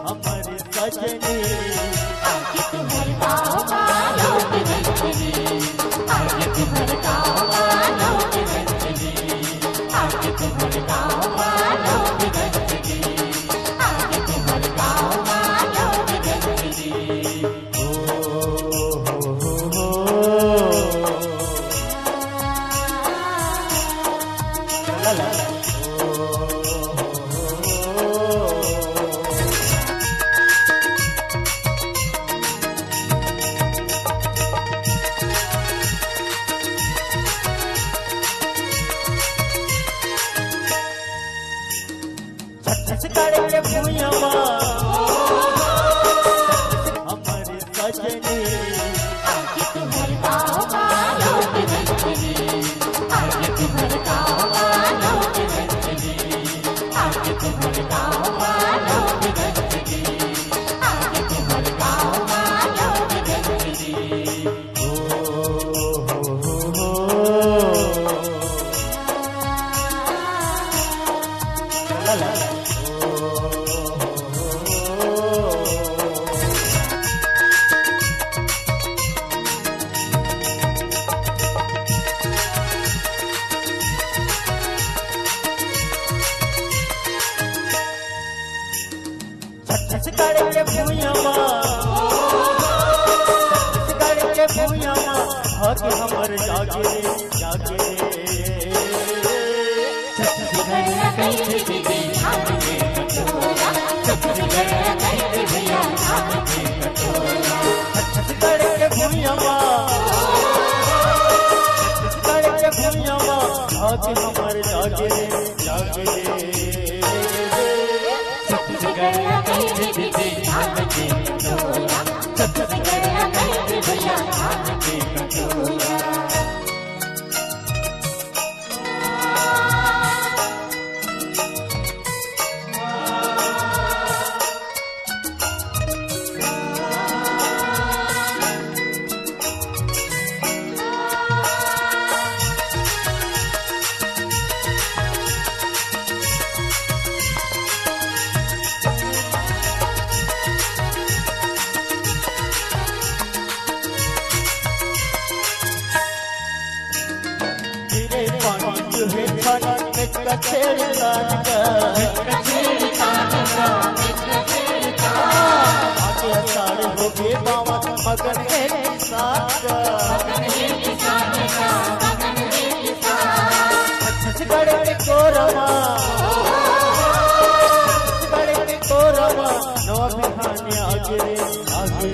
हमारे सजनी आगे तुम्हारे गाँव वालों की रंजनी, आगे तुम्हारे गाँव वालों की रंजनी, आगे तुम्हारे गाँव वालों की रंजनी, आगे तुम्हारे गाँव वालों की रंजनी। ला ला ला के भूयवा हमारे सजनी आगे तुम्हारे गाँव वालों की रंजनी, आगे तुम्हारे गाँव वालों की रंजनी, आगे तुम्हारे गाँव वालों की रंजनी, आगे तुम्हारे गाँव वालों की रंजनी। ला ला ला के भूयवा के भूयवा हक हमर जागे जागे छत्तीसगढ़ के भूयवा के भूयवा हक हमर जागे जागे कचेरी आगे सारे हो गए बाबा मगन है छत्तीसगढ़ के कोरमा छत्तीसगढ़ के कोरमा नवा बिहानी आगे आगे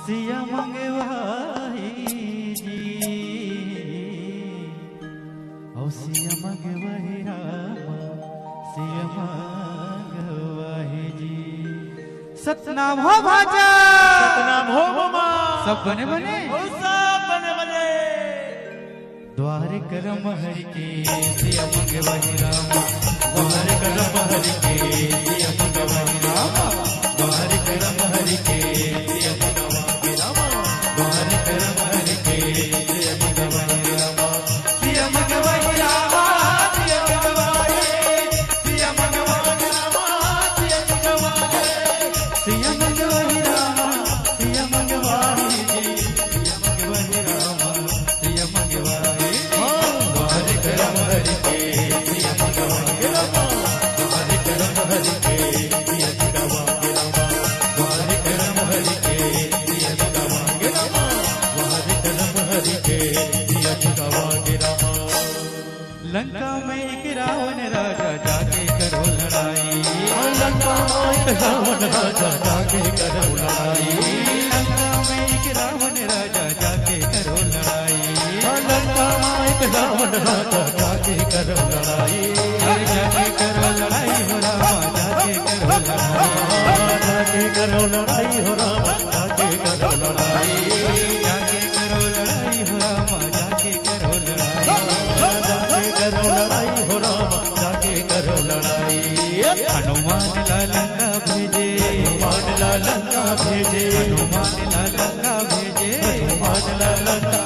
सिया मंगवाई जी ओ सिया मंगवाई रामा सिया मंगवाई जी। सतनाम हो भाजा, सतनाम हो मामा, सब बने बने सब बने बने। द्वार करम हरि के सिया मंगवाई रामा, द्वार करम हरि के सिया मंगवाई रामा, द्वार करम हरि के सिया मंगवाई रामा, द्वार करम हरि के सिया मंगवाई रामा, सिया मंगवाई रामा, सिया मंगवाई, सिया मंगवाई रामा, सिया मंगवाई, सिया मंगवाई रामा, सिया मंगवाई जी, सिया मंगवाई रामा, सिया मंगवाई, द्वार करम हरि के सिया मंगवाई रामा, द्वार करम हरि के सिया मंगवाई रामा, द्वार करम हरि के सिया मंगवाई रामा, द्वार करम हरि के सिया मंगवाई रामा। लंका में एक रावण राजा जाके करो लड़ाई, लंका में एक रावण राजा जाके करो लड़ाई, लंका में एक रावण राजा जाके करो लड़ाई, लंका में एक रावण राजा जाके करो लड़ाई, जाके करो लड़ाई हो रामा, जाके करो लड़ाई, जाके करो लड़ाई हो रामा, जाके करो लड़ाई, जाके करो लड़ाई हो रामा, जाके करो लड़ाई, जाके करो लड़ाई हो रामा, जाके करो लड़ाई। हनुमान लंका भेजे, हनुमान लंका भेजे, हनुमान लंका भेजे, हनुमान लंका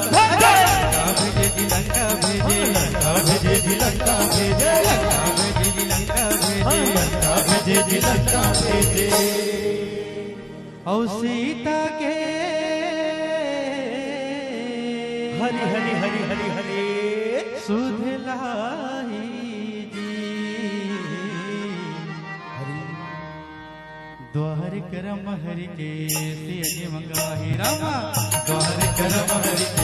भेजे लंका भेजे और सीता के हरि हरि हरि हरि हरि सुध लाई जी द्वार करम हरि के सिय मंगाही रामा द्वार करम हरि